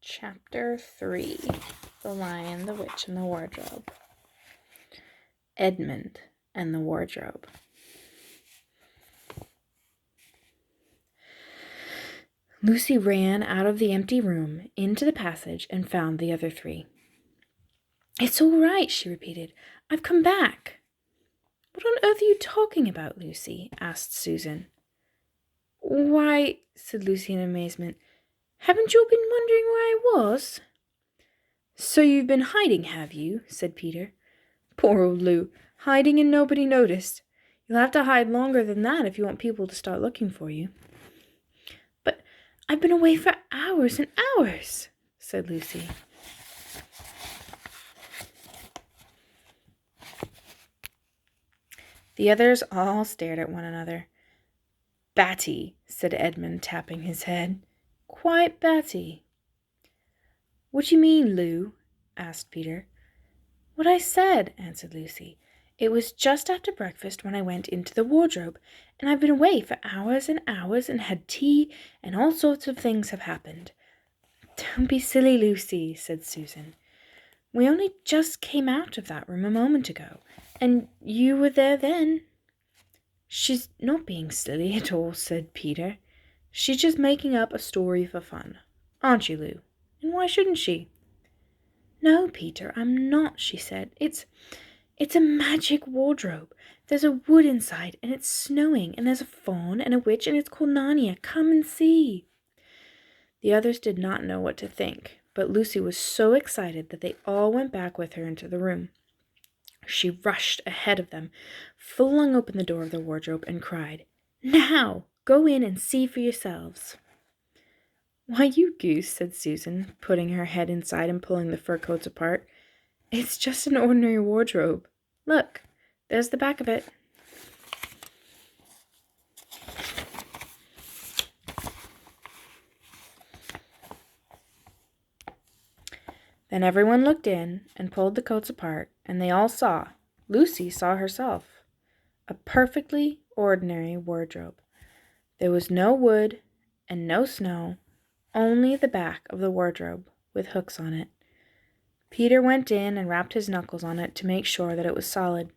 Chapter 3 The Lion, the Witch, and the Wardrobe. Edmund and the Wardrobe. Lucy ran out of the empty room into the passage and found the other three. "It's all right," she repeated. "I've come back." "What on earth are you talking about, Lucy?" asked Susan. "Why," said Lucy in amazement, "haven't you been wondering where I was?" "So you've been hiding, have you?" said Peter. "Poor old Lou, hiding and nobody noticed. You'll have to hide longer than that if you want people to start looking for you." "But I've been away for hours and hours," said Lucy. The others all stared at one another. "Batty," said Edmund, tapping his head. "Quite batty." "What do you mean, Lou?" asked Peter. "What I said," answered Lucy. "It was just after breakfast when I went into the wardrobe, and I've been away for hours and hours and had tea, and all sorts of things have happened." "Don't be silly, Lucy," said Susan. "We only just came out of that room a moment ago, and you were there then." "She's not being silly at all," said Peter. "She's just making up a story for fun. Aren't you, Lou? And why shouldn't she?" "No, Peter, I'm not," she said. It's a magic wardrobe. There's a wood inside, and it's snowing, and there's a faun and a witch, and it's called Narnia. Come and see." The others did not know what to think, but Lucy was so excited that they all went back with her into the room. She rushed ahead of them, flung open the door of the wardrobe, and cried, "Now, go in and see for yourselves." "Why, you goose," said Susan, putting her head inside and pulling the fur coats apart. "It's just an ordinary wardrobe. Look, there's the back of it." Then everyone looked in and pulled the coats apart, and they all saw, Lucy saw herself, a perfectly ordinary wardrobe. There was no wood and no snow, only the back of the wardrobe with hooks on it. Peter went in and rapped his knuckles on it to make sure that it was solid.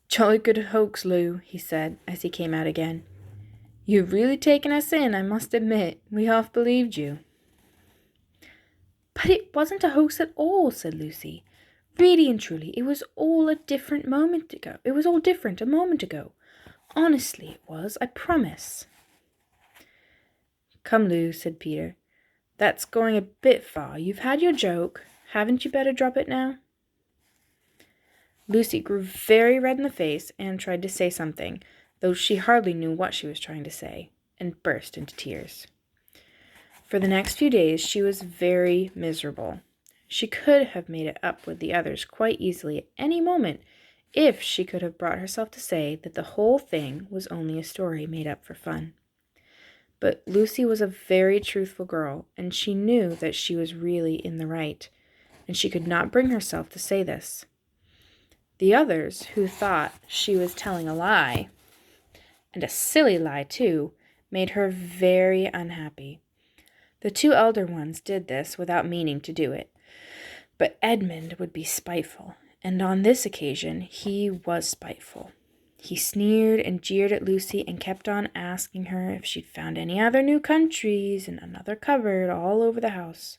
"Jolly good hoax, Lou," he said as he came out again. "You've really taken us in, I must admit. We half believed you." "But it wasn't a hoax at all," said Lucy. "Really and truly, it was all a different moment ago. It was all different a moment ago. Honestly, it was, I promise." "Come, Lou," said Peter. "That's going a bit far. You've had your joke. Haven't you better drop it now?" Lucy grew very red in the face and tried to say something, though she hardly knew what she was trying to say, and burst into tears. For the next few days she was very miserable. She could have made it up with the others quite easily at any moment if she could have brought herself to say that the whole thing was only a story made up for fun. But Lucy was a very truthful girl, and she knew that she was really in the right, and she could not bring herself to say this. The others, who thought she was telling a lie, and a silly lie too, made her very unhappy. The two elder ones did this without meaning to do it, but Edmund would be spiteful, and on this occasion he was spiteful. He sneered and jeered at Lucy and kept on asking her if she'd found any other new countries and another cupboard all over the house.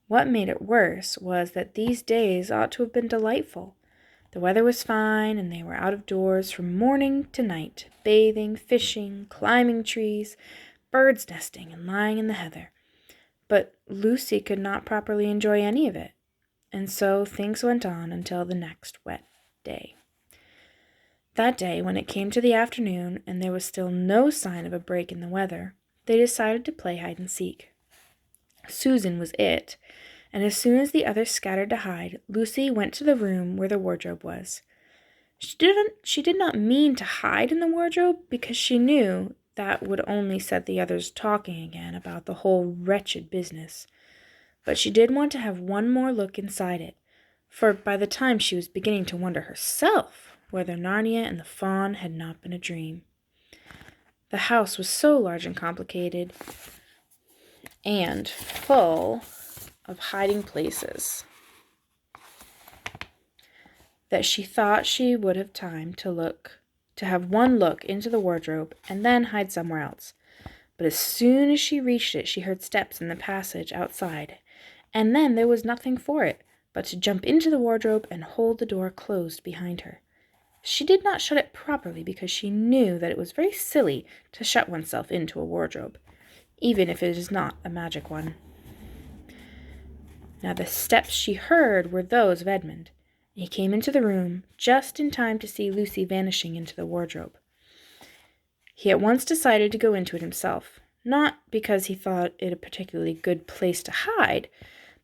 What made it worse was that these days ought to have been delightful. The weather was fine, and they were out of doors from morning to night, bathing, fishing, climbing trees, birds nesting, and lying in the heather. But Lucy could not properly enjoy any of it, and so things went on until the next wet day. That day, when it came to the afternoon and there was still no sign of a break in the weather, they decided to play hide and seek. Susan was it, and as soon as the others scattered to hide, Lucy went to the room where the wardrobe was. She did not mean to hide in the wardrobe because she knew that would only set the others talking again about the whole wretched business. But she did want to have one more look inside it, for by the time she was beginning to wonder herself whether Narnia and the faun had not been a dream. The house was so large and complicated, and full of hiding places that she thought she would have time to have one look into the wardrobe and then hide somewhere else. But as soon as she reached it, she heard steps in the passage outside, and then there was nothing for it but to jump into the wardrobe and hold the door closed behind her. She did not shut it properly because she knew that it was very silly to shut oneself into a wardrobe, even if it is not a magic one. Now the steps she heard were those of Edmund, and he came into the room just in time to see Lucy vanishing into the wardrobe. He at once decided to go into it himself, not because he thought it a particularly good place to hide,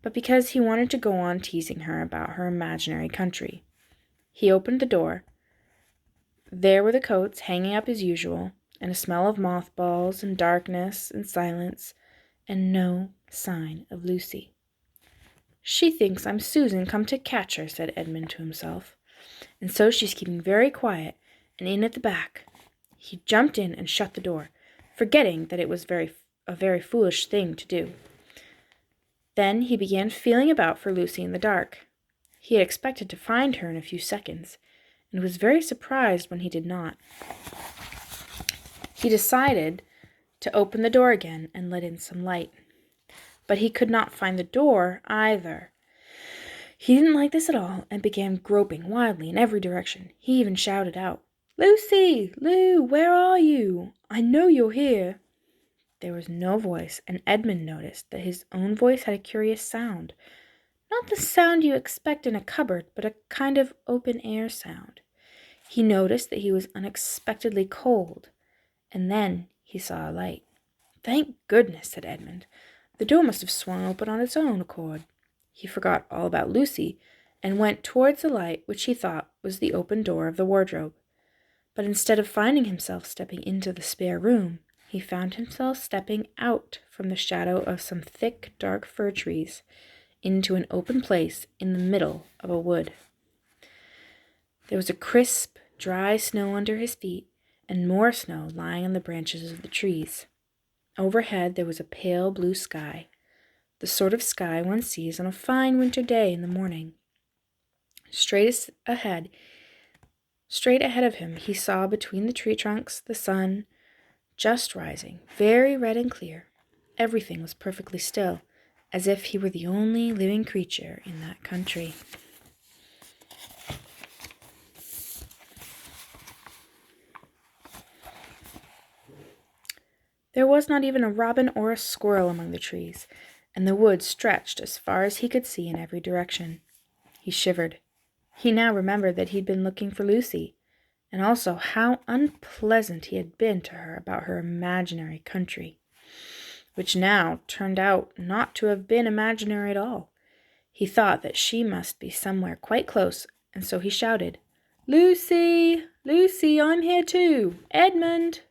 but because he wanted to go on teasing her about her imaginary country. He opened the door. There were the coats hanging up as usual, and a smell of mothballs and darkness and silence, and no sign of Lucy. "She thinks I'm Susan come to catch her," said Edmund to himself, "and so she's keeping very quiet and in at the back." He jumped in and shut the door, forgetting that it was a very foolish thing to do. Then he began feeling about for Lucy in the dark. He had expected to find her in a few seconds, and was very surprised when he did not. He decided to open the door again and let in some light. But he could not find the door either. He didn't like this at all and began groping wildly in every direction. He even shouted out, "Lucy! Lou, where are you? I know you're here." There was no voice, and Edmund noticed that his own voice had a curious sound. Not the sound you expect in a cupboard, but a kind of open-air sound. He noticed that he was unexpectedly cold, and then he saw a light. "Thank goodness," said Edmund. "The door must have swung open on its own accord." He forgot all about Lucy, and went towards the light, which he thought was the open door of the wardrobe. But instead of finding himself stepping into the spare room, he found himself stepping out from the shadow of some thick, dark fir trees into an open place in the middle of a wood. There was a crisp, dry snow under his feet, and more snow lying on the branches of the trees. Overhead there was a pale blue sky, the sort of sky one sees on a fine winter day in the morning. Straight ahead of him, he saw between the tree trunks the sun, just rising, very red and clear. Everything was perfectly still, as if he were the only living creature in that country. There was not even a robin or a squirrel among the trees, and the wood stretched as far as he could see in every direction. He shivered. He now remembered that he had been looking for Lucy, and also how unpleasant he had been to her about her imaginary country, which now turned out not to have been imaginary at all. He thought that she must be somewhere quite close, and so he shouted, "Lucy! Lucy, I'm here too! Edmund!"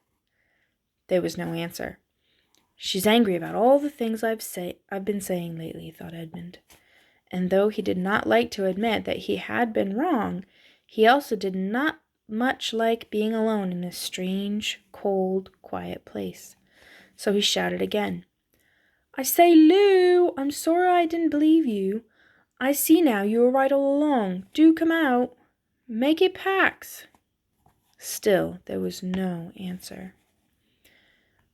There was no answer. "She's angry about all the things I've been saying lately," thought Edmund. And though he did not like to admit that he had been wrong, he also did not much like being alone in a strange, cold, quiet place. So he shouted again, "I say, Lou, I'm sorry I didn't believe you. I see now you were right all along. Do come out. Make it Pax." Still there was no answer.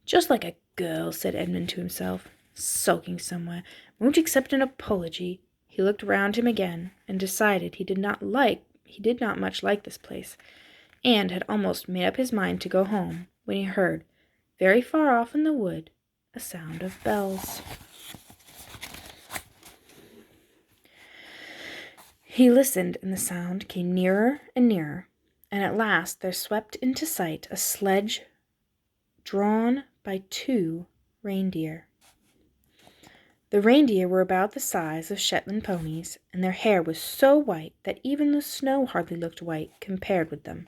"Just like a girl," said Edmund to himself, "sulking somewhere. Won't accept an apology." He looked round him again and decided he did not much like this place, and had almost made up his mind to go home when he heard, very far off in the wood, a sound of bells. He listened, and the sound came nearer and nearer, and at last there swept into sight a sledge drawn by 2 reindeer. The reindeer were about the size of Shetland ponies, and their hair was so white that even the snow hardly looked white compared with them.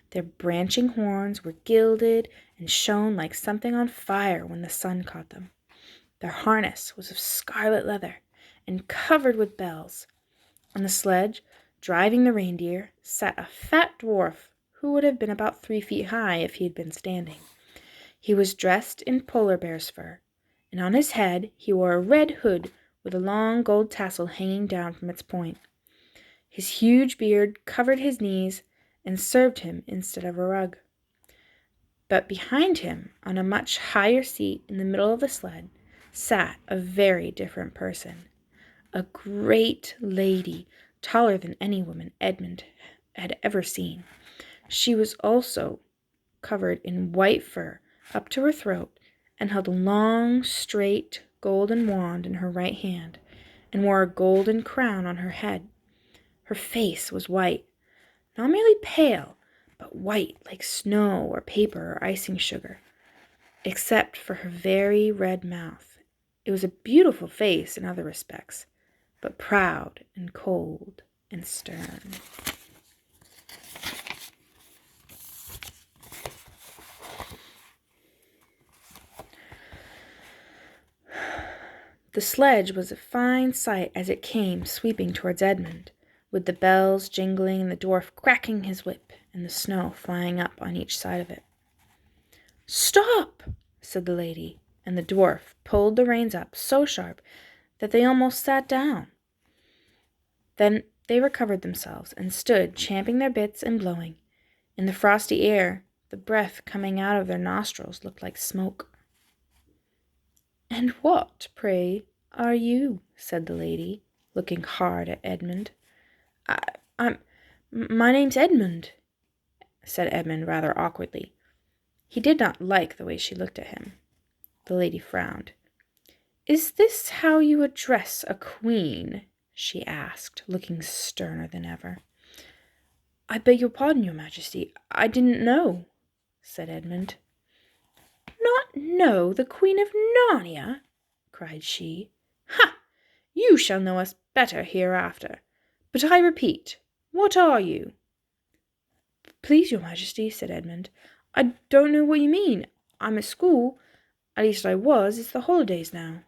Their branching horns were gilded and shone like something on fire when the sun caught them. Their harness was of scarlet leather and covered with bells. On the sledge, driving the reindeer, sat a fat dwarf who would have been about 3 feet high if he had been standing. He was dressed in polar bear's fur, and on his head he wore a red hood with a long gold tassel hanging down from its point. His huge beard covered his knees and served him instead of a rug. But behind him, on a much higher seat in the middle of the sled, sat a very different person. A great lady, taller than any woman Edmund had ever seen. She was also covered in white fur up to her throat, and held a long, straight, golden wand in her right hand, and wore a golden crown on her head. Her face was white, not merely pale, but white like snow or paper or icing sugar, except for her very red mouth. It was a beautiful face in other respects, but proud and cold and stern. The sledge was a fine sight as it came sweeping towards Edmund, with the bells jingling and the dwarf cracking his whip and the snow flying up on each side of it. "Stop!" said the lady, and the dwarf pulled the reins up so sharp that they almost sat down. Then they recovered themselves and stood champing their bits and blowing. In the frosty air, the breath coming out of their nostrils looked like smoke. "And what, pray, are you?" said the lady, looking hard at Edmund. My name's Edmund," said Edmund rather awkwardly. He did not like the way she looked at him. The lady frowned. "Is this how you address a queen?" she asked, looking sterner than ever. "I beg your pardon, your majesty. I didn't know," said Edmund. "Not know the Queen of Narnia?" cried she. "Ha! You shall know us better hereafter. But I repeat, what are you?" "Please, your majesty," said Edmund, "I don't know what you mean. I'm at school. At least I was. It's the holidays now."